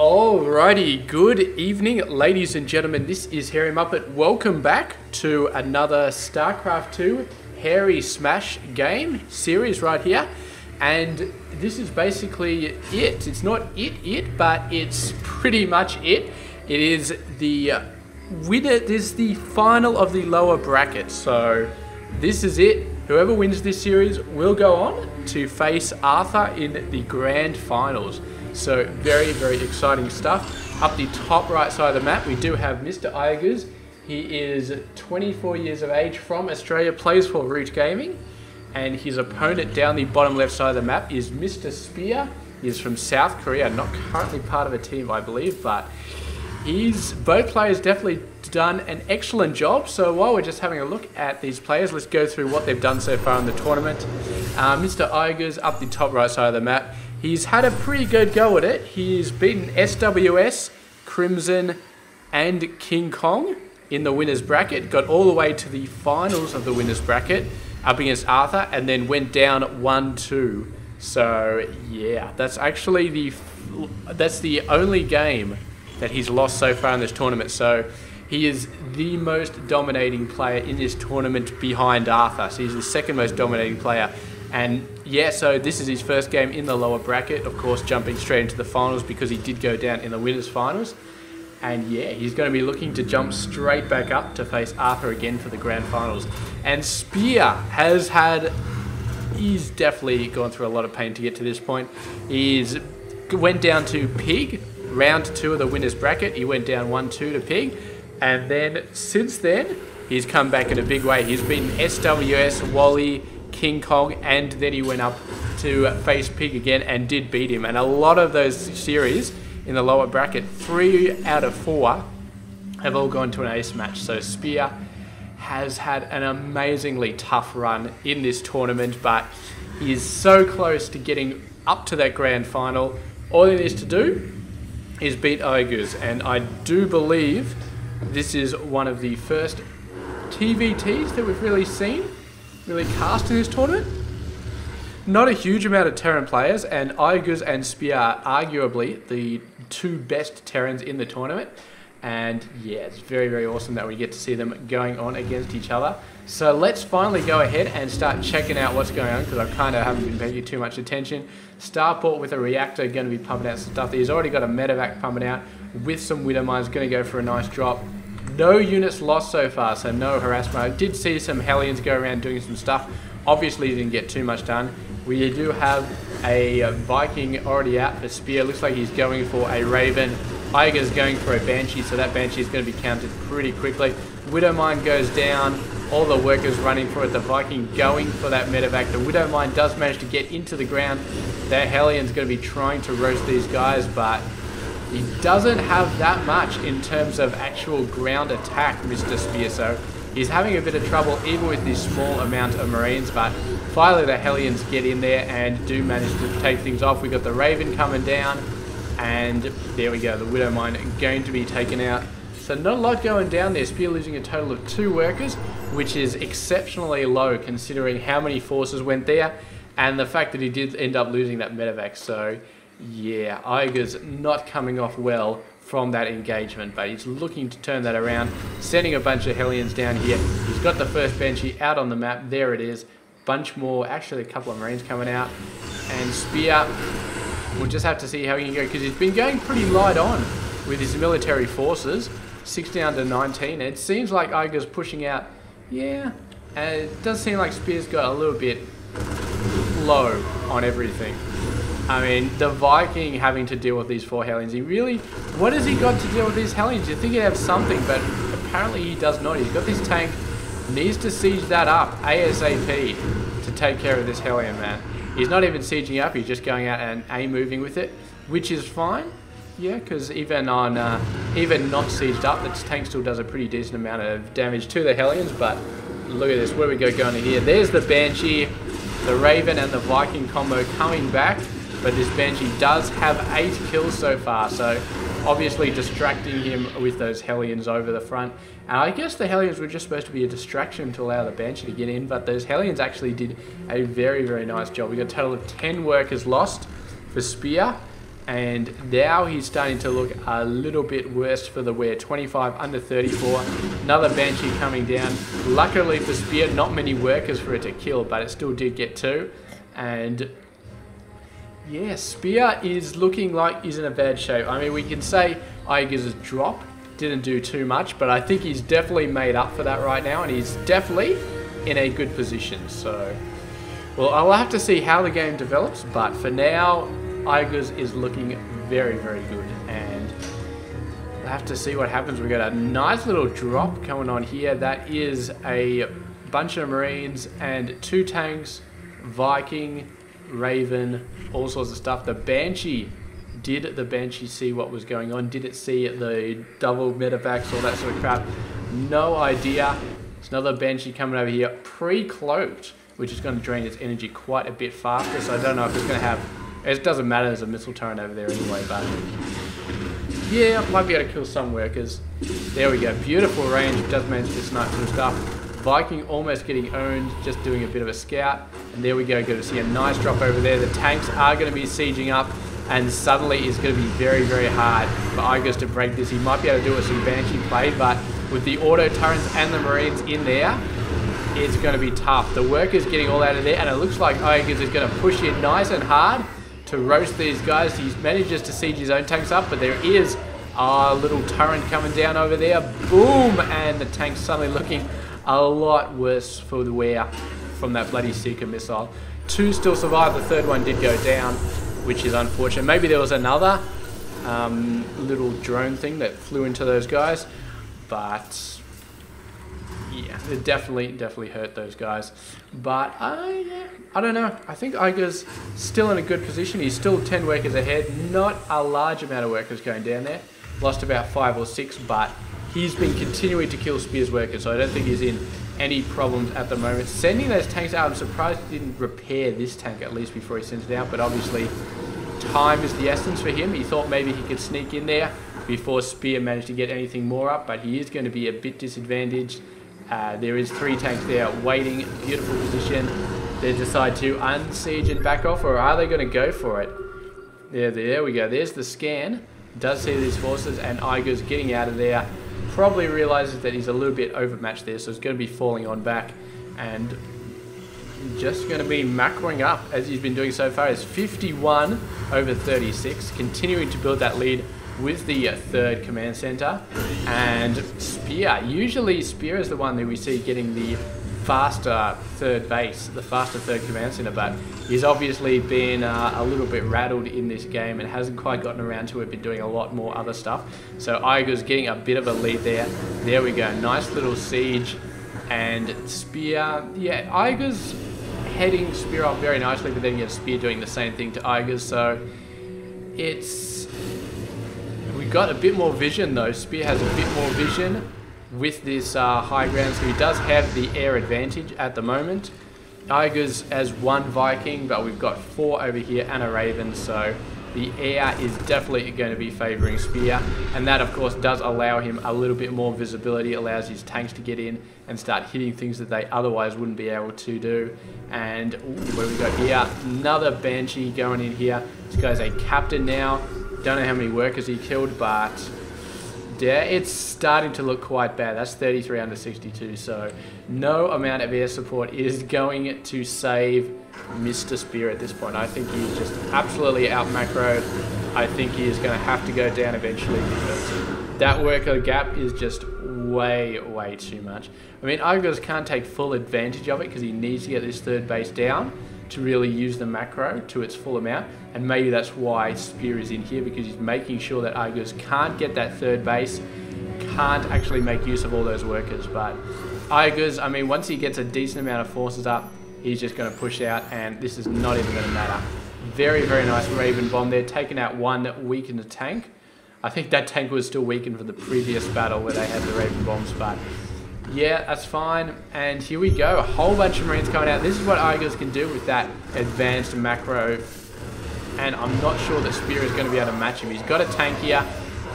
Alrighty, good evening ladies and gentlemen, this is Hairy Muppet. Welcome back to another Starcraft 2 Hairy Smash game series right here. And this is basically it. It's not it, but it's pretty much it. It is the winner, this is the final of the lower bracket. So this is it. Whoever wins this series will go on to face Arthur in the grand finals. So very, very exciting stuff. Up the top right side of the map, we do have Mr. iaguz. He is 24 years of age, from Australia, plays for Root Gaming. And his opponent down the bottom left side of the map is Mr. Spear. He is from South Korea, not currently part of a team, I believe, but both players definitely done an excellent job. So while we're just having a look at these players, let's go through what they've done so far in the tournament. Mr. iaguz up the top right side of the map. He's had a pretty good go at it. He's beaten SWS, Crimson, and King Kong in the winners bracket. Got all the way to the finals of the winners bracket up against Arthur, and then went down 1-2. So yeah, that's actually the only game that he's lost so far in this tournament. So he is the most dominating player in this tournament behind Arthur. So he's the second most dominating player. And yeah, so this is his first game in the lower bracket, of course, jumping straight into the finals because he did go down in the winners finals. And yeah, he's going to be looking to jump straight back up to face Arthur again for the grand finals. And Spear he's definitely gone through a lot of pain to get to this point. He's went down to Pig, round 2 of the winners bracket. He went down 1-2 to Pig. And then since then, he's come back in a big way. He's beaten SWS, Wally, King Kong, and then he went up to face Pig again and did beat him. And a lot of those series in the lower bracket, 3 out of 4 have all gone to an ace match. So Spear has had an amazingly tough run in this tournament, but he is so close to getting up to that grand final. All he needs to do is beat iaguz, and I do believe this is one of the first TvTs that we've really seen cast in this tournament. Not a huge amount of Terran players, and iaguz and Spear are arguably the two best Terrans in the tournament. And yeah, it's very, very awesome that we get to see them going on against each other. So let's finally go ahead and start checking out what's going on, because I kind of haven't been paying too much attention. Starport with a reactor going to be pumping out some stuff. He's already got a medevac pumping out with some widow mines, going to go for a nice drop. No units lost so far, so no harassment. I did see some Hellions go around doing some stuff. Obviously didn't get too much done. We do have a Viking already out for Spear. Looks like he's going for a Raven. iaguz is going for a Banshee, so that Banshee is going to be counted pretty quickly. Widow Mine goes down. All the workers running for it. The Viking going for that medevac. The Widow Mine does manage to get into the ground. Their Hellion's going to be trying to roast these guys, but he doesn't have that much in terms of actual ground attack, Mr. Spear, so he's having a bit of trouble even with this small amount of Marines, but finally the Hellions get in there and do manage to take things off. We got the Raven coming down, and there we go, the Widow Mine going to be taken out. So not a lot going down there. Spear losing a total of 2 workers, which is exceptionally low considering how many forces went there, and the fact that he did end up losing that medevac. So yeah, iaguz not coming off well from that engagement, but he's looking to turn that around, sending a bunch of Hellions down here. He's got the first Banshee out on the map. There it is. Bunch more, actually a couple of Marines coming out. And Spear, we'll just have to see how he can go, because he's been going pretty light on with his military forces. 6 down to 19. It seems like iaguz pushing out. Yeah, and it does seem like Spear's got a little bit low on everything. I mean, the Viking having to deal with these 4 Hellions. What has he got to deal with these Hellions? You'd think he'd have something, but apparently he does not. He's got this tank, needs to siege that up ASAP to take care of this Hellion, man. He's not even sieging up, he's just going out and A-moving with it, which is fine. Yeah, because even not sieged up, the tank still does a pretty decent amount of damage to the Hellions, but look at this, where we go going in here. There's the Banshee, the Raven and the Viking combo coming back. But this Banshee does have 8 kills so far, so obviously distracting him with those Hellions over the front. And I guess the Hellions were just supposed to be a distraction to allow the Banshee to get in, but those Hellions actually did a very, very nice job. We got a total of 10 workers lost for Spear, And now he's starting to look a little bit worse for the wear. 25 under 34. Another Banshee coming down. Luckily for Spear, not many workers for it to kill, but it still did get 2. And yeah, Spear is looking like he's in a bad shape. I mean, we can say iaguz's drop didn't do too much, but I think he's definitely made up for that right now, and he's definitely in a good position. So, well, I'll have to see how the game develops, but for now, iaguz is looking very, very good, and we'll have to see what happens. We've got a nice little drop going on here. That is a bunch of Marines and 2 tanks, Viking, Raven, all sorts of stuff. The Banshee, did the Banshee see what was going on? Did it see the double medevacs, all that sort of crap? No idea. There's another Banshee coming over here, pre-cloaked, which is going to drain its energy quite a bit faster, so I don't know if it's going to have... It doesn't matter, there's a missile turret over there anyway, but... yeah, might be able to kill some workers. There we go, beautiful range, does manage to snipe some stuff. Viking almost getting owned, just doing a bit of a scout. And there we go, good to see a nice drop over there. The tanks are going to be sieging up, and suddenly it's going to be very, very hard for iaguz to break this. He might be able to do it with some Banshee play, but with the auto turrets and the Marines in there, it's going to be tough. The workers getting all out of there, and it looks like iaguz is going to push in nice and hard to roast these guys. He manages to siege his own tanks up, but there is a little turret coming down over there. Boom! And the tank's suddenly looking a lot worse for the wear from that bloody Seeker missile. 2 still survived, the 3rd one did go down, which is unfortunate. Maybe there was another little drone thing that flew into those guys, but yeah, it definitely hurt those guys. But yeah, I don't know. I think iaguz still in a good position. He's still 10 workers ahead. Not a large amount of workers going down there. Lost about 5 or 6, but he's been continuing to kill Spear's workers, so I don't think he's in any problems at the moment. Sending those tanks out, I'm surprised he didn't repair this tank at least before he sends it out, but obviously time is the essence for him. He thought maybe he could sneak in there before Spear managed to get anything more up, but he is going to be a bit disadvantaged. There is 3 tanks there waiting, beautiful position. They decide to unsiege and back off, or are they going to go for it? There we go, there's the scan. Does see these forces, and iaguz getting out of there. Probably realizes that he's a little bit overmatched there, so he's going to be falling on back and just going to be macroing up as he's been doing so far. It's 51 over 36, continuing to build that lead with the 3rd command center. And Spear, usually Spear is the one that we see getting the faster 3rd base, the faster 3rd command center, but he's obviously been a little bit rattled in this game and hasn't quite gotten around to it, been doing a lot more other stuff. So iaguz getting a bit of a lead there. There we go, nice little siege. And Spear, yeah, iaguz heading Spear up very nicely, but then you have Spear doing the same thing to iaguz, so it's... we got a bit more vision though. Spear has a bit more vision with this high ground, so he does have the air advantage at the moment. iaguz has 1 Viking, but we've got 4 over here and a Raven, so the air is definitely going to be favouring Spear, and that of course does allow him a little bit more visibility, allows his tanks to get in and start hitting things that they otherwise wouldn't be able to do. And ooh, what do we got here? Another Banshee going in here. This guy's a captain now. Don't know how many workers he killed, but yeah, it's starting to look quite bad. That's 33 under 62, so no amount of air support is going to save Mr. Spear at this point. I think he's just absolutely out macroed. I think he is going to have to go down eventually, because that worker gap is just way too much. I mean, iaguz can't take full advantage of it because he needs to get this 3rd base down to really use the macro to its full amount, and maybe that's why Spear is in here, because he's making sure that iaguz can't get that 3rd base, can't actually make use of all those workers. But iaguz, I mean, once he gets a decent amount of forces up, he's just going to push out, and this is not even going to matter. Very nice Raven bomb there, taking out 1 weakened tank. I think that tank was still weakened from the previous battle where they had the Raven bombs, but yeah, that's fine. And here we go, a whole bunch of Marines coming out. This is what iaguz can do with that advanced macro, and I'm not sure that Spear is going to be able to match him. He's got a tank here.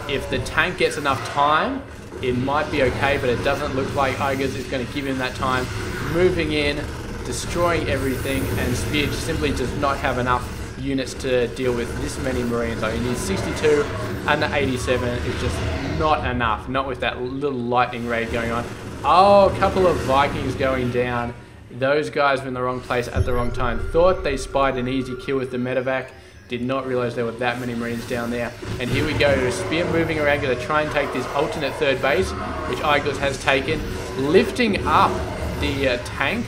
If the tank gets enough time, it might be okay, but it doesn't look like iaguz is going to give him that time. Moving in, destroying everything, and Spear simply does not have enough units to deal with this many Marines. I mean, he's 62 and the 87 is just not enough, not with that little lightning raid going on. Oh, a couple of Vikings going down. Those guys were in the wrong place at the wrong time. Thought they spied an easy kill with the medevac. Did not realize there were that many Marines down there. And here we go, Spear moving around, going to try and take this alternate third base, which iaguz has taken. Lifting up the tank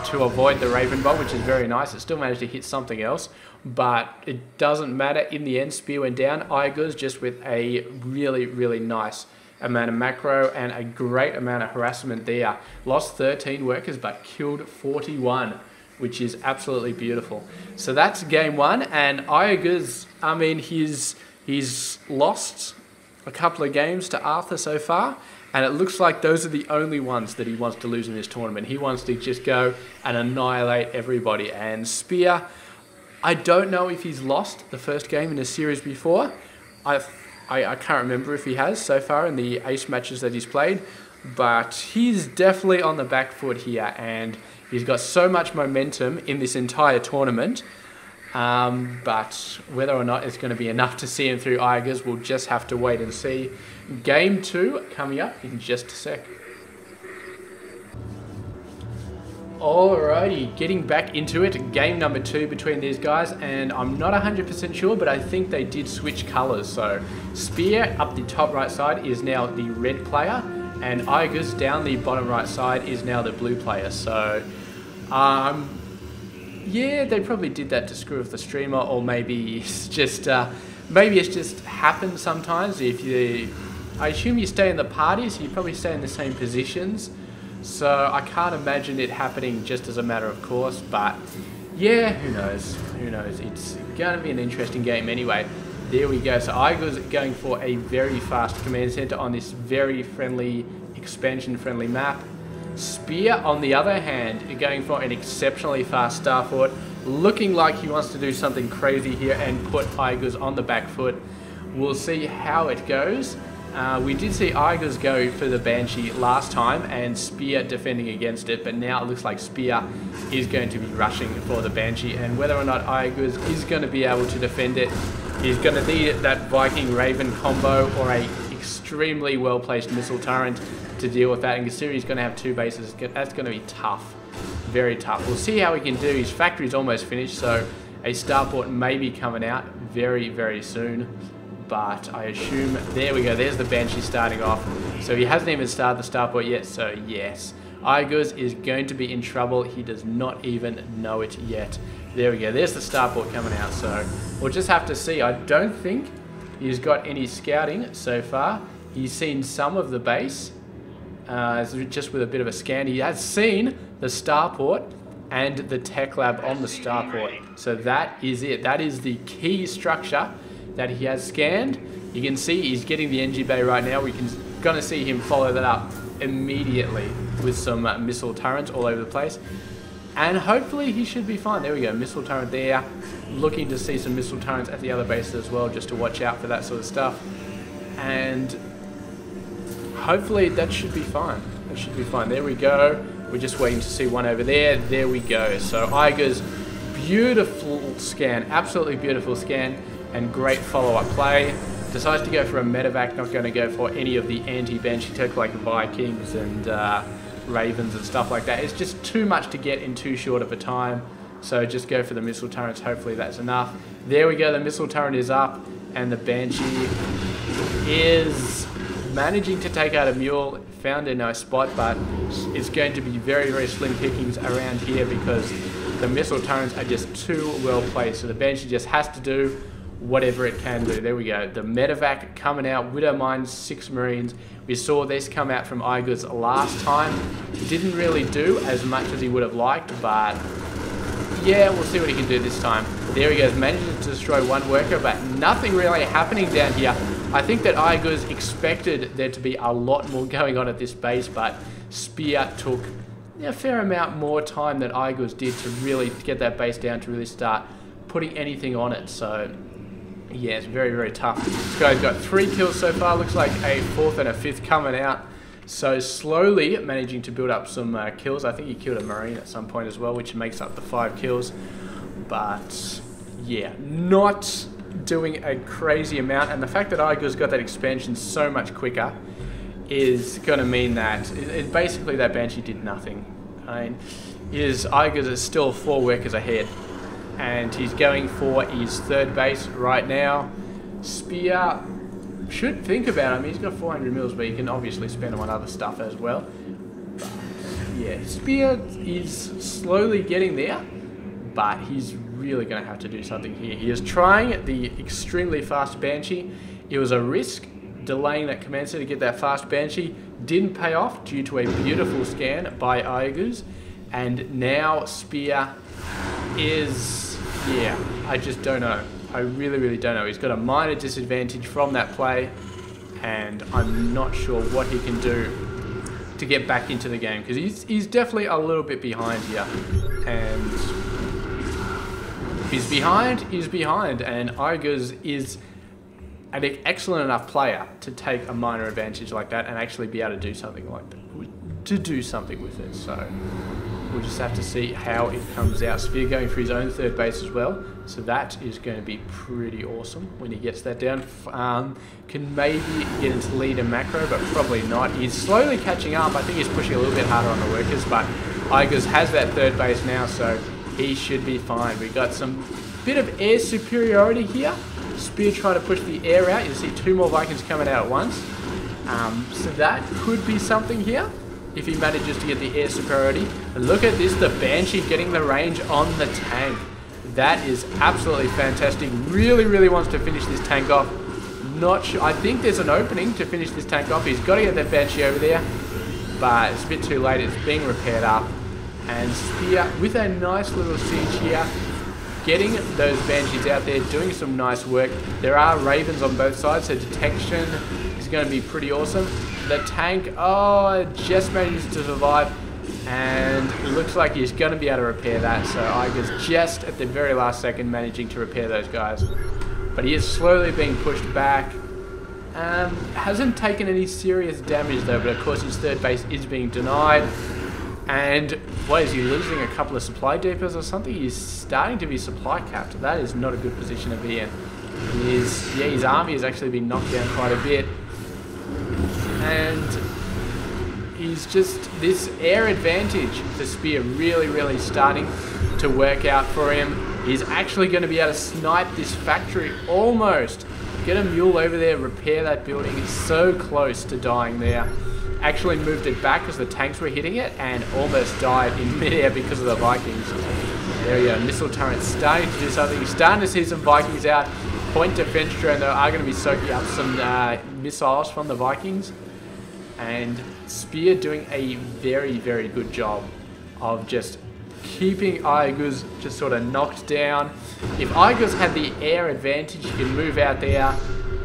to avoid the Raven Bolt, which is very nice. It still managed to hit something else, but it doesn't matter. In the end, Spear went down. iaguz just with a really, really nice amount of macro and a great amount of harassment there. Lost 13 workers, but killed 41. Which is absolutely beautiful. So that's game one, and iaguz, I mean, he's lost a couple of games to Arthur so far, and it looks like those are the only ones that he wants to lose in this tournament. He wants to just go and annihilate everybody. And Spear, I don't know if he's lost the first game in a series before. I can't remember if he has so far in the ace matches that he's played, but he's definitely on the back foot here, and he's got so much momentum in this entire tournament, but whether or not it's going to be enough to see him through iaguz, we'll just have to wait and see. Game 2 coming up in just a sec. Alrighty, getting back into it. Game number 2 between these guys, and I'm not 100% sure, but I think they did switch colours. So Spear up the top right side is now the red player, and iaguz down the bottom right side is now the blue player. So yeah, they probably did that to screw with the streamer, or maybe it's just happened sometimes. I assume you stay in the party, so you probably stay in the same positions. So I can't imagine it happening just as a matter of course, but yeah, who knows? Who knows? It's going to be an interesting game anyway. There we go. So iaguz going for a very fast command center on this very friendly, expansion-friendly map. Spear, on the other hand, going for an exceptionally fast starfort, looking like he wants to do something crazy here and put iaguz on the back foot. We'll see how it goes. We did see iaguz go for the Banshee last time and Spear defending against it, but now it looks like Spear is going to be rushing for the Banshee, and whether or not iaguz is going to be able to defend it, he's going to need that Viking Raven combo or a extremely well-placed missile turret to deal with that, and considering he's going to have 2 bases, that's going to be tough. Very tough. We'll see how he can do. His factory's almost finished, so a starport may be coming out very, very soon. But I assume, there we go, there's the Banshee starting off. So he hasn't even started the starport yet, so yes. iaguz is going to be in trouble. He does not even know it yet. There we go, there's the starport coming out, so we'll just have to see. I don't think he's got any scouting so far. He's seen some of the base, just with a bit of a scan. He has seen the starport and the tech lab on the starport. So that is it. That is the key structure that he has scanned. You can see he's getting the NG bay right now. We're gonna see him follow that up immediately with some missile turrets all over the place. And hopefully he should be fine. There we go, missile turret there. Looking to see some missile turrets at the other bases as well, just to watch out for that sort of stuff. And hopefully that should be fine. That should be fine. There we go. We're just waiting to see one over there. There we go. So iaguz, beautiful scan, absolutely beautiful scan. And great follow-up play. Decides to go for a medevac, not going to go for any of the anti-Banshee tech like Vikings and Ravens and stuff like that. It's just too much to get in too short of a time. So just go for the missile turrets, hopefully that's enough. There we go, the missile turret is up, and the Banshee is managing to take out a mule. Found a nice spot, but it's going to be very, very slim pickings around here because the missile turrets are just too well placed. So the Banshee just has to do whatever it can do. There we go. The medevac coming out. Widow mines 6 Marines. We saw this come out from iaguz last time. He didn't really do as much as he would have liked, but yeah, we'll see what he can do this time. There he goes. Managed to destroy 1 worker, but nothing really happening down here. I think that iaguz expected there to be a lot more going on at this base, but Spear took a fair amount more time than iaguz did to really get that base down, to really start putting anything on it. So yeah, it's very, very tough. This guy's got 3 kills so far. Looks like a 4th and a 5th coming out. So slowly managing to build up some kills. I think he killed a Marine at some point as well, which makes up the 5 kills. But yeah, not doing a crazy amount. And the fact that iaguz got that expansion so much quicker is going to mean that basically that Banshee did nothing. I mean, iaguz is still 4 workers ahead. And he's going for his 3rd base right now. Spear should think about it. I mean, he's got 400 mils, but he can obviously spend them on other stuff as well. But yeah, Spear is slowly getting there, but he's really going to have to do something here. He is trying the extremely fast Banshee. It was a risk delaying that Commencer to get that fast Banshee. Didn't pay off due to a beautiful scan by iaguz. And now Spear is, yeah, I just don't know. I really don't know. He's got a minor disadvantage from that play, and I'm not sure what he can do to get back into the game, because he's definitely a little bit behind here. And if he's behind, and iaguz is an excellent enough player to take a minor advantage like that and actually be able to do something like that, to do something with it. So we'll just have to see how it comes out. Spear going for his own 3rd base as well, so that is going to be pretty awesome when he gets that down. Can maybe get into lead and macro, but probably not. He's slowly catching up. I think he's pushing a little bit harder on the workers, but iaguz has that 3rd base now, so he should be fine. We got some bit of air superiority here. Spear trying to push the air out. You see 2 more Vikings coming out at once. So that could be something here if he manages to get the air superiority. And look at this, the Banshee getting the range on the tank. That is absolutely fantastic. Really wants to finish this tank off. Not sure. I think there's an opening to finish this tank off. He's got to get that Banshee over there, but it's a bit too late. It's being repaired up. And Spear with a nice little siege here, getting those Banshees out there, doing some nice work. There are Ravens on both sides, so detection is going to be pretty awesome. The tank, oh, just manages to survive, and it looks like he's going to be able to repair that. So iaguz just at the very last second managing to repair those guys. But he is slowly being pushed back. Hasn't taken any serious damage though, but of course his 3rd base is being denied. And what is he losing? A couple of supply depots or something? He's starting to be supply capped. That is not a good position to be in. His army has actually been knocked down quite a bit. And he's just, this air advantage for Spear really starting to work out for him. He's actually going to be able to snipe this factory almost. Get a mule over there, repair that building. It's so close to dying there. Actually moved it back because the tanks were hitting it and almost died in midair because of the Vikings. There we go, missile turret starting to do something. He's starting to see some Vikings out. Point defense drone though are going to be soaking up some missiles from the Vikings. And Spear doing a very good job of just keeping iaguz just sort of knocked down. If iaguz had the air advantage, he can move out there,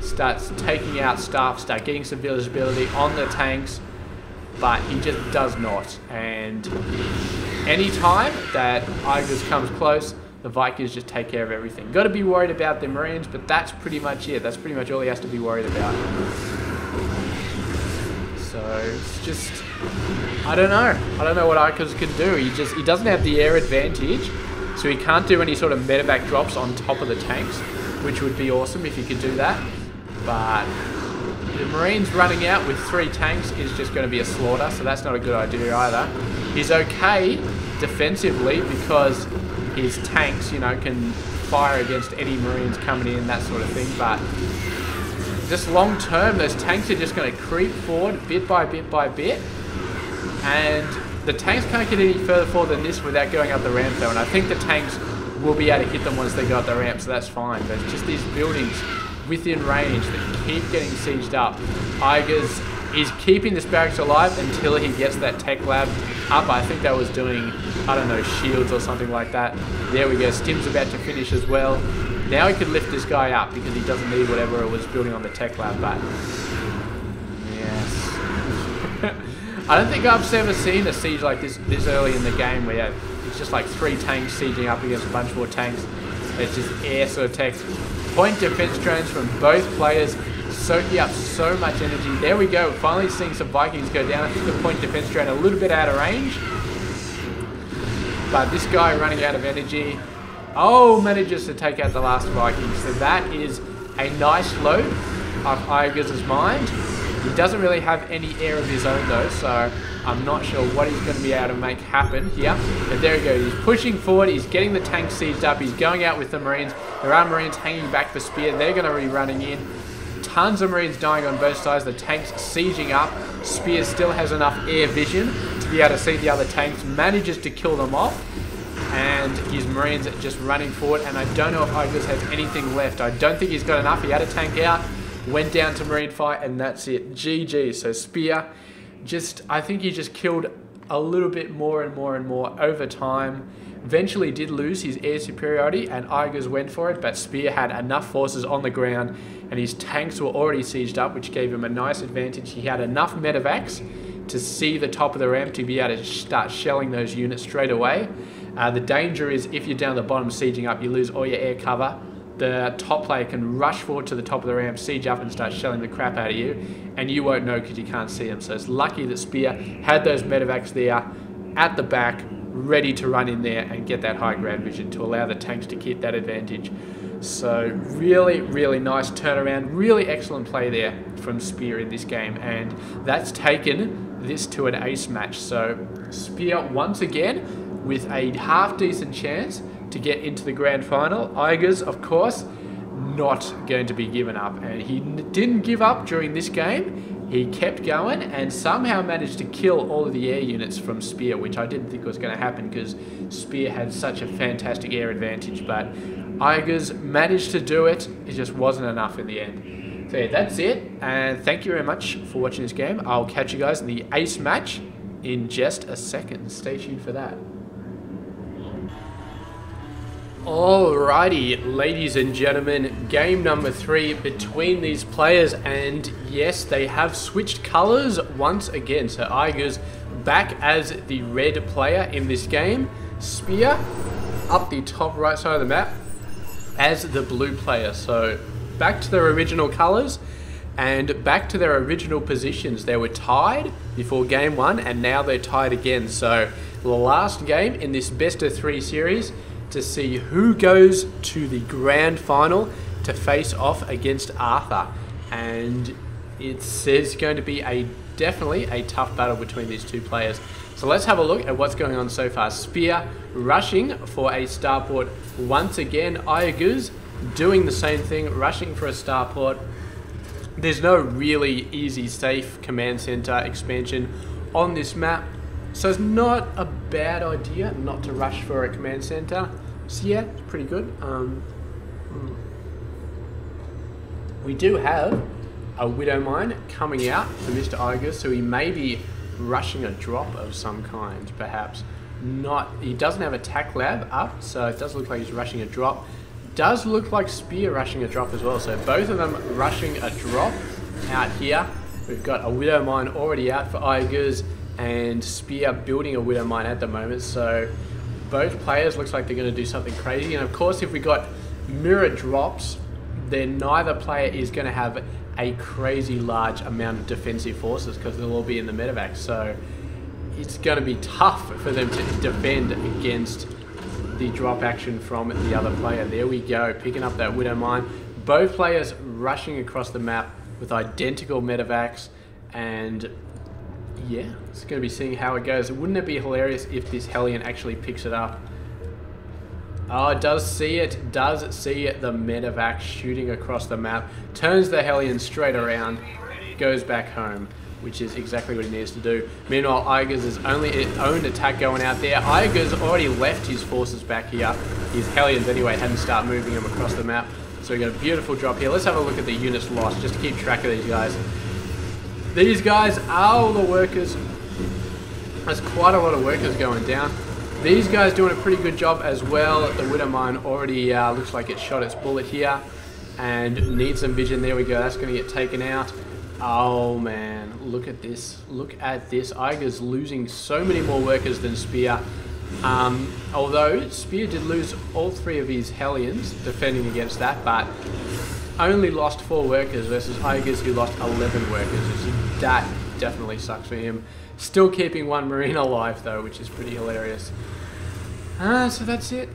starts taking out stuff, start getting some visibility on the tanks, but he just does not. And anytime that iaguz comes close, the Vikings just take care of everything. Got to be worried about the Marines, but that's pretty much it. That's pretty much all he has to be worried about. So it's just, I don't know. I don't know what iaguz can do. He doesn't have the air advantage, so he can't do any sort of medevac drops on top of the tanks, which would be awesome if he could do that. But the Marines running out with 3 tanks is just going to be a slaughter, so that's not a good idea either. He's okay defensively because his tanks, you know, can fire against any Marines coming in, that sort of thing, but just long term, those tanks are just going to creep forward bit by bit, and the tanks can't get any further forward than this without going up the ramp though, and I think the tanks will be able to hit them once they go up the ramp, so that's fine. But it's just these buildings within range that keep getting sieged up. iaguz is keeping this barracks alive until he gets that tech lab up. I think that was doing, I don't know, shields or something like that. There we go, Stim's about to finish as well. Now he can lift this guy up because he doesn't need whatever it was building on the tech lab, but yes. I don't think I've ever seen a siege like this early in the game where it's just like 3 tanks sieging up against a bunch more tanks. It's just air sort of text. Point defense drones from both players, soaking up so much energy. There we go, finally seeing some Vikings go down. I think the point defense drone a little bit out of range, but this guy running out of energy. Oh, manages to take out the last Viking. So that is a nice load of iaguz's mind. He doesn't really have any air of his own though, so I'm not sure what he's going to be able to make happen here. But there we go, he's pushing forward, he's getting the tank sieged up, he's going out with the Marines. There are Marines hanging back for Spear, they're going to be running in. Tons of Marines dying on both sides, the tanks sieging up. Spear still has enough air vision to be able to see the other tanks, manages to kill them off. And his Marines are just running forward, and I don't know if iaguz has anything left. I don't think he's got enough. He had a tank out, went down to Marine fight, and that's it. GG. So Spear, I think he just killed a little bit more and more and more over time. Eventually did lose his air superiority, and iaguz went for it, but Spear had enough forces on the ground, and his tanks were already sieged up, which gave him a nice advantage. He had enough medevacs to see the top of the ramp to be able to start shelling those units straight away. The danger is if you're down the bottom sieging up, you lose all your air cover. The top player can rush forward to the top of the ramp, siege up and start shelling the crap out of you, and you won't know because you can't see them. So it's lucky that Spear had those medevacs there at the back, ready to run in there and get that high ground vision to allow the tanks to keep that advantage. So really, really nice turnaround, really excellent play there from Spear in this game, and that's taken this to an ace match. So Spear once again with a half decent chance to get into the grand final. iaguz, of course, not going to be given up, and he didn't give up during this game. He kept going and somehow managed to kill all of the air units from Spear, which I didn't think was going to happen because Spear had such a fantastic air advantage, but iaguz managed to do it. It just wasn't enough in the end. So yeah, that's it, and thank you very much for watching this game. I'll catch you guys in the ace match in just a second. Stay tuned for that. Alrighty, ladies and gentlemen, game number 3 between these players, and yes, they have switched colours once again. So iaguz back as the red player in this game, Spear up the top right side of the map as the blue player. So back to their original colours and back to their original positions. They were tied before game 1 and now they're tied again. So the last game in this best of 3 series to see who goes to the grand final to face off against Arthur, and it's going to be definitely a tough battle between these two players. So let's have a look at what's going on so far. Spear rushing for a starport once again. iaguz doing the same thing, rushing for a starport. There's no really easy, safe command center expansion on this map, so it's not a bad idea not to rush for a command center. So yeah, it's pretty good. We do have a Widow Mine coming out for Mr. iaguz, so he may be rushing a drop of some kind, perhaps. Not, he doesn't have a tac lab up, so it does look like he's rushing a drop. Does look like Spear rushing a drop as well, so both of them rushing a drop out here. We've got a Widow Mine already out for iaguz, and Spear building a Widow Mine at the moment, so both players looks like they're going to do something crazy. And of course, if we got mirror drops, then neither player is going to have a crazy large amount of defensive forces because they'll all be in the medevac, so it's going to be tough for them to defend against the drop action from the other player. There we go, picking up that Widow Mine. Both players rushing across the map with identical medevacs, and yeah, it's going to be seeing how it goes. Wouldn't it be hilarious if this Hellion actually picks it up? Oh, it does see it. Does see it. The medevac shooting across the map. Turns the Hellion straight around. Goes back home, which is exactly what he needs to do. Meanwhile, iaguz's own attack going out there. iaguz already left his forces back here. His Hellions anyway hadn't started moving them across the map. So we got a beautiful drop here. Let's have a look at the units lost just to keep track of these guys. These guys are all the workers. There's quite a lot of workers going down. These guys doing a pretty good job as well. The Widow Mine already looks like it shot its bullet here and needs some vision. There we go. That's going to get taken out. Oh man, look at this. Look at this. iaguz losing so many more workers than Spear. Although Spear did lose all 3 of his Hellions defending against that, but only lost 4 workers versus iaguz, who lost 11 workers. So that definitely sucks for him. Still keeping 1 Marine alive though, which is pretty hilarious. So that's it.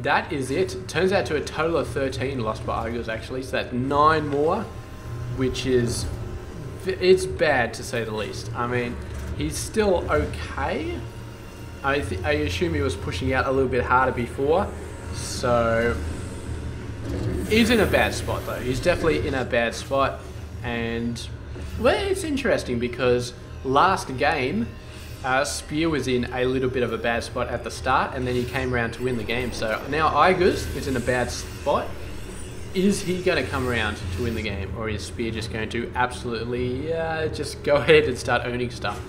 that is it. Turns out to a total of 13 lost by iaguz actually, so that's 9 more, which is, it's bad to say the least. I mean, he's still okay. I assume he was pushing out a little bit harder before, so he's in a bad spot though. He's definitely in a bad spot, and well, it's interesting because last game, Spear was in a little bit of a bad spot at the start, and then he came around to win the game. So now iaguz is in a bad spot. Is he going to come around to win the game, or is Spear just going to absolutely just go ahead and start owning stuff?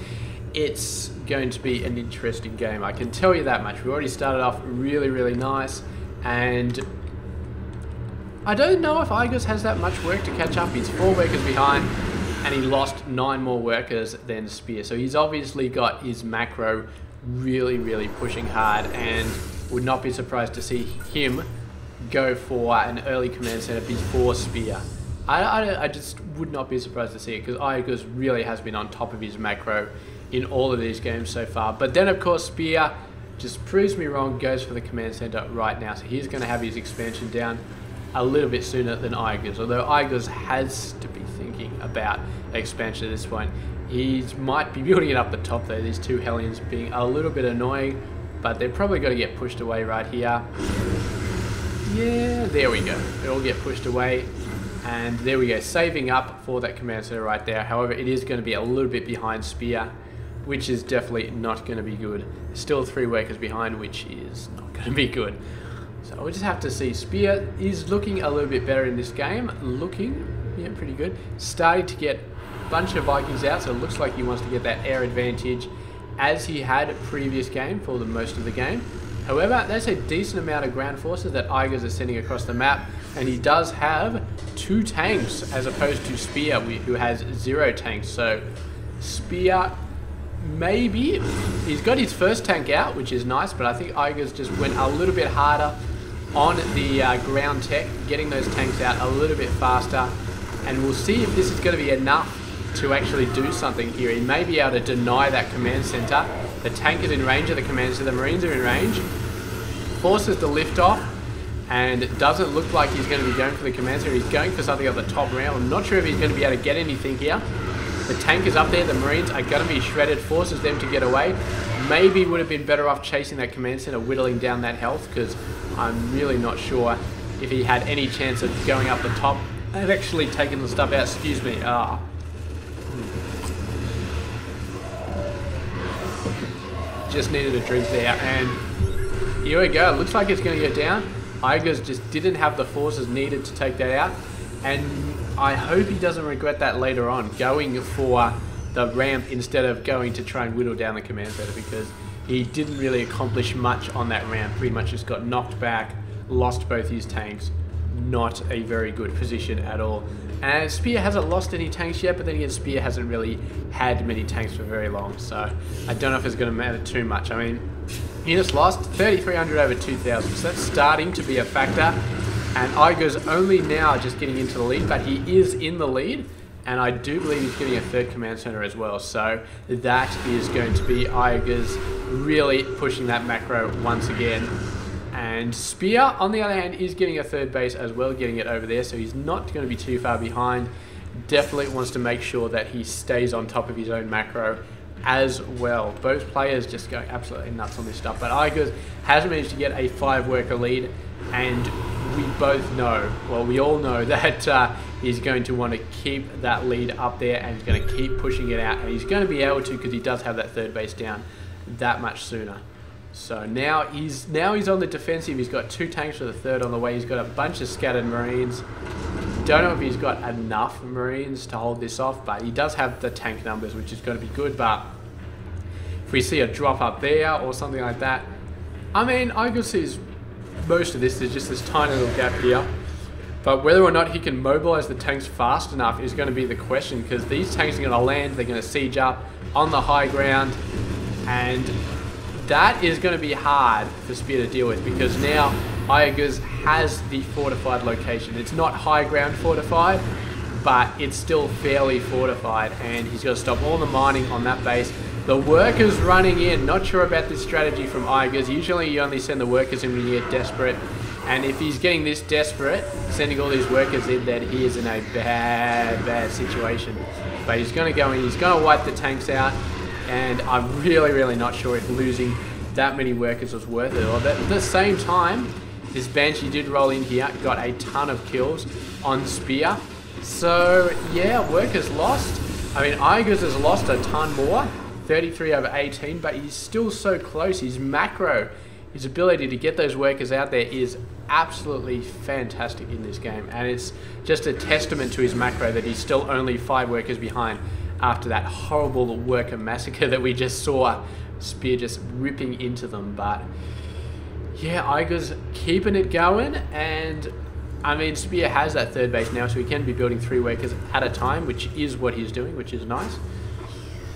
It's going to be an interesting game, I can tell you that much. We already started off really, really nice, and I don't know if iaguz has that much work to catch up. He's 4 workers behind, and he lost 9 more workers than Spear. So he's obviously got his macro really, really pushing hard, and would not be surprised to see him go for an early command center before Spear. I just would not be surprised to see it, because iaguz really has been on top of his macro in all of these games so far. But then of course Spear just proves me wrong, goes for the command center right now. So he's going to have his expansion down a little bit sooner than iaguz, although iaguz has to be thinking about expansion at this point. He might be building it up the top though, these 2 Hellions being a little bit annoying, but they're probably going to get pushed away right here. Yeah, there we go. It'll get pushed away, and there we go, saving up for that command center right there. However, it is going to be a little bit behind Spear, which is definitely not going to be good. Still 3 workers behind, which is not going to be good. So we'll just have to see. Spear is looking a little bit better in this game. Looking, yeah, pretty good. Starting to get a bunch of Vikings out, so it looks like he wants to get that air advantage as he had previous game for the most of the game. However, that's a decent amount of ground forces that iaguz is sending across the map, and he does have 2 tanks as opposed to Spear, who has 0 tanks. So Spear, maybe he's got his first tank out, which is nice, but I think iaguz just went a little bit harder on the ground tech, getting those tanks out a little bit faster, and we'll see if this is going to be enough to actually do something here. He may be able to deny that command center. The tank is in range of the command center, the Marines are in range, forces the lift off, and it doesn't look like he's going to be going for the command center. He's going for something at the top rail. I'm not sure if he's going to be able to get anything here. The tank is up there, the Marines are going to be shredded, forces them to get away. Maybe would have been better off chasing that command center, whittling down that health, because I'm really not sure if he had any chance of going up the top and actually taking the stuff out. Excuse me. Just needed a drink there, and here we go. It looks like it's going to go down. iaguz just didn't have the forces needed to take that out, and I hope he doesn't regret that later on, going for the ramp instead of going to try and whittle down the command center, because he didn't really accomplish much on that ramp. Pretty much just got knocked back, lost both his tanks. Not a very good position at all. And Spear hasn't lost any tanks yet, but then again, Spear hasn't really had many tanks for very long, so I don't know if it's going to matter too much. I mean, units lost, 3,300 over 2,000, so that's starting to be a factor. And iaguz only now just getting into the lead, but he is in the lead, and I do believe he's getting a 3rd command center as well. So that is going to be iaguz really pushing that macro once again. And Spear, on the other hand, is getting a 3rd base as well, getting it over there, so he's not going to be too far behind. Definitely wants to make sure that he stays on top of his own macro as well. Both players just going absolutely nuts on this stuff, but iaguz has managed to get a 5-worker lead, and we both know, well, we all know that he's going to want to keep that lead up there, and he's going to keep pushing it out, and he's going to be able to, because he does have that 3rd base down that much sooner. So now he's on the defensive. He's got 2 tanks for the 3rd on the way. He's got a bunch of scattered Marines. Don't know if he's got enough Marines to hold this off, but he does have the tank numbers, which is going to be good. But if we see a drop up there or something like that, I mean, iaguz sees most of this. There's just this tiny little gap here. But whether or not he can mobilize the tanks fast enough is going to be the question, because these tanks are going to land, they're going to siege up on the high ground, and that is going to be hard for Spear to deal with, because now iaguz has the fortified location. It's not high ground fortified, but it's still fairly fortified, and he's got to stop all the mining on that base The workers running in. Not sure about this strategy from iaguz. Usually you only send the workers in when you get desperate. And if he's getting this desperate, sending all these workers in, then he is in a bad situation. But he's going to go in, he's going to wipe the tanks out, and I'm really not sure if losing that many workers was worth it. Or at the same time, this Banshee did roll in here, got a ton of kills on Spear. So yeah, workers lost. I mean, iaguz has lost a ton more, 33 over 18, but he's still so close. His macro, his ability to get those workers out there is absolutely fantastic in this game, and it's just a testament to his macro that he's still only 5 workers behind after that horrible worker massacre that we just saw Spear just ripping into them. But yeah, iaguz keeping it going, and I mean, Spear has that third base now, so he can be building 3 workers at a time, which is what he's doing, which is nice.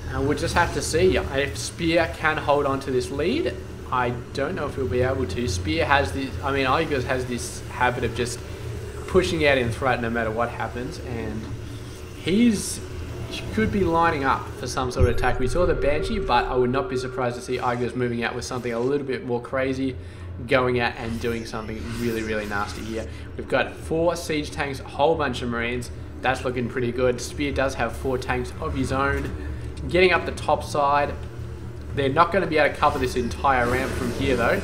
And we'll just have to see if Spear can hold on to this lead. I don't know if he'll be able to. Spear has this, I mean, iaguz has this habit of just pushing out in front no matter what happens, and he could be lining up for some sort of attack. We saw the Banshee, but I would not be surprised to see iaguz moving out with something a little bit more crazy, going out and doing something really nasty here. We've got 4 siege tanks, a whole bunch of marines. That's looking pretty good. Spear does have 4 tanks of his own. Getting up the top side. They're not going to be able to cover this entire ramp from here though,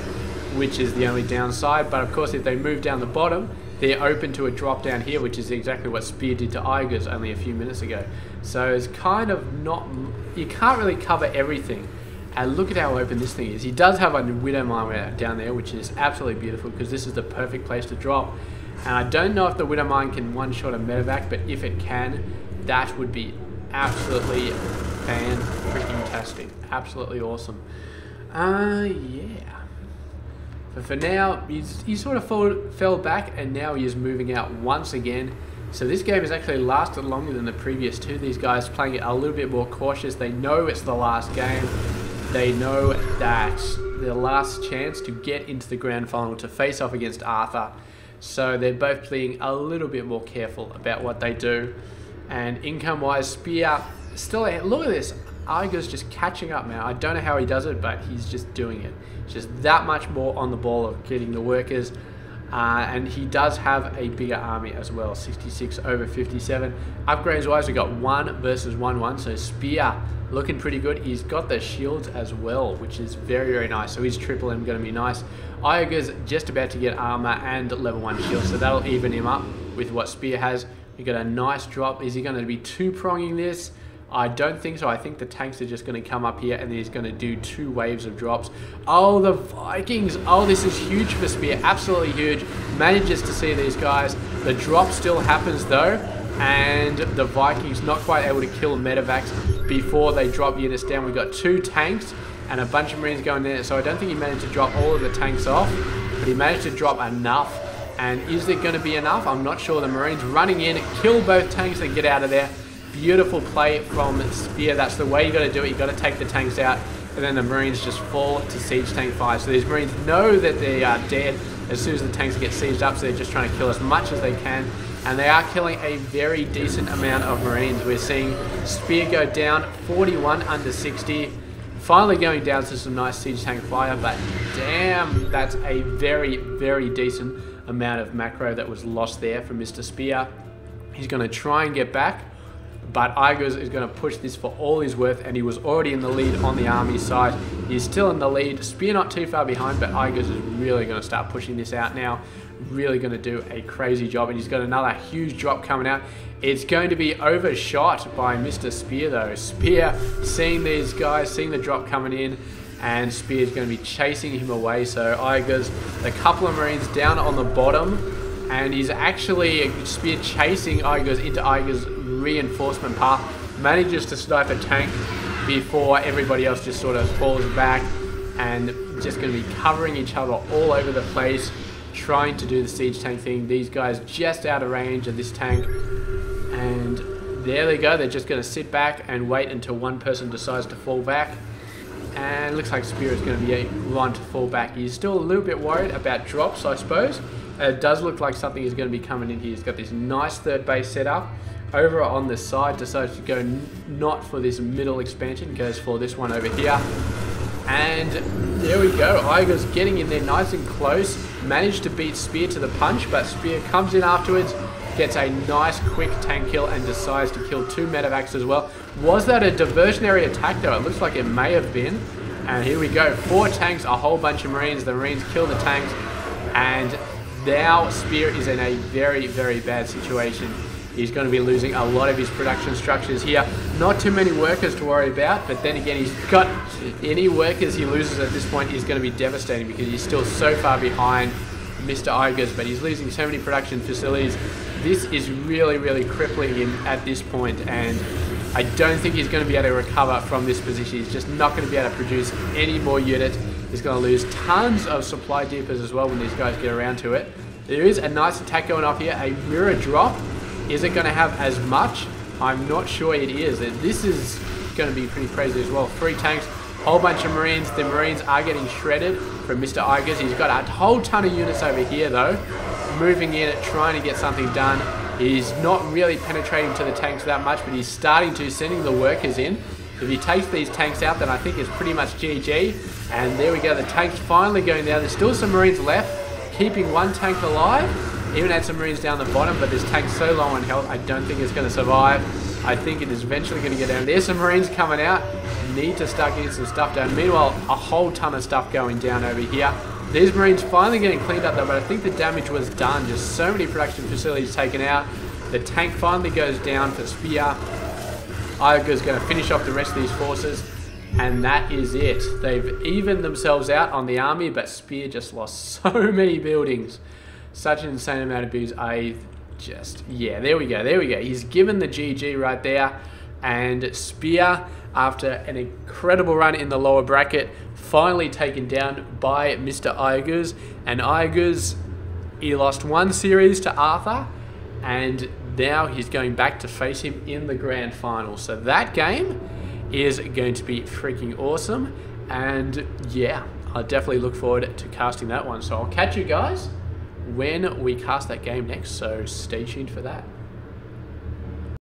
which is the only downside. But of course, if they move down the bottom, they're open to a drop down here, which is exactly what Spear did to iaguz only a few minutes ago. So it's kind of not, you can't really cover everything. And look at how open this thing is. He does have a widow mine down there, which is absolutely beautiful because this is the perfect place to drop. And I don't know if the widow mine can one-shot a medevac, but if it can, that would be absolutely fan-freaking-tastic. Absolutely awesome. Yeah. But for now, he sort of fell back, and now he is moving out once again. So this game has actually lasted longer than the previous 2. These guys playing it a little bit more cautious. They know it's the last game. They know that their last chance to get into the grand final to face off against Arthur. So they're both being a little bit more careful about what they do. And income-wise, Spear still, look at this. iaguz just catching up now. I don't know how he does it, but he's just doing it. Just that much more on the ball of getting the workers. And he does have a bigger army as well, 66 over 57. Upgrades-wise, we got 1 versus 1-1, so Spear looking pretty good. He's got the shields as well, which is very nice. So his triple M going to be nice. iaguz just about to get armor and level 1 shield, so that'll even him up with what Spear has. We got a nice drop. Is he going to be 2-pronging this? I don't think so. I think the tanks are just going to come up here, and then he's going to do 2 waves of drops. Oh, the Vikings. Oh, this is huge for Spear. Absolutely huge. Manages to see these guys. The drop still happens though, and the Vikings not quite able to kill medevacs before they drop units down. We've got 2 tanks and a bunch of marines going there, so I don't think he managed to drop all of the tanks off, but he managed to drop enough. And is it going to be enough? I'm not sure. The marines running in, kill both tanks and get out of there. Beautiful play from Spear. That's the way you got to do it. You got to take the tanks out, and then the marines just fall to siege tank fire. So these marines know that they are dead as soon as the tanks get sieged up, so they're just trying to kill as much as they can, and they are killing a very decent amount of marines. We're seeing Spear go down 41 under 60, finally going down to some nice siege tank fire, but damn, that's a very decent amount of macro that was lost there from Mr. Spear. He's going to try and get back, but iaguz is going to push this for all he's worth, and he was already in the lead on the army side. He's still in the lead. Spear not too far behind, but iaguz is really going to start pushing this out now. Really going to do a crazy job, and he's got another huge drop coming out. It's going to be overshot by Mr. Spear though. Spear seeing these guys, seeing the drop coming in, and Spear's going to be chasing him away. So iaguz, a couple of marines down on the bottom, and he's actually Spear chasing iaguz into iaguz's reinforcement path, manages to snipe a tank before everybody else just sort of falls back, and just going to be covering each other all over the place, trying to do the siege tank thing. These guys just out of range of this tank, and there they go. They're just going to sit back and wait until one person decides to fall back, and it looks like Spear is going to be one to fall back. He's still a little bit worried about drops, I suppose. It does look like something is going to be coming in here. He's got this nice third base set up over on the side decides to go not for this middle expansion, goes for this one over here. And there we go, iaguz getting in there nice and close, managed to beat Spear to the punch, but Spear comes in afterwards, gets a nice quick tank kill and decides to kill 2 medevacs as well. Was that a diversionary attack though? It looks like it may have been. And here we go, 4 tanks, a whole bunch of Marines. The Marines kill the tanks, and now Spear is in a very, very bad situation. He's going to be losing a lot of his production structures here. Not too many workers to worry about, but then again, he's got any workers he loses at this point is going to be devastating because he's still so far behind Mr. iaguz, but he's losing so many production facilities. This is really, really crippling him at this point, and I don't think he's going to be able to recover from this position. He's just not going to be able to produce any more units. He's going to lose tons of supply depots as well when these guys get around to it. There is a nice attack going off here, a mirror drop. Is it going to have as much? I'm not sure it is. This is going to be pretty crazy as well. 3 tanks, whole bunch of Marines. The Marines are getting shredded from Mr. iaguz. He's got a whole ton of units over here though, moving in, trying to get something done. He's not really penetrating to the tanks that much, but he's starting to, sending the workers in. If he takes these tanks out, then I think it's pretty much GG. And there we go, the tank's finally going down. There's still some Marines left, keeping 1 tank alive. Even had some Marines down the bottom, but this tank's so low on health, I don't think it's going to survive. I think it is eventually going to get down. There's some Marines coming out. Need to start getting some stuff down. Meanwhile, a whole ton of stuff going down over here. These Marines finally getting cleaned up though, but I think the damage was done. Just so many production facilities taken out. The tank finally goes down for Spear. iaguz is going to finish off the rest of these forces. And that is it. They've evened themselves out on the army, but Spear just lost so many buildings. Such an insane amount of builds. Yeah, there we go, there we go. He's given the GG right there. And Spear, after an incredible run in the lower bracket, finally taken down by Mr. iaguz. And iaguz, he lost 1 series to Arthur, and now he's going back to face him in the grand final. So that game is going to be freaking awesome. And yeah, I definitely look forward to casting that one. So I'll catch you guys when we cast that game next, so stay tuned for that.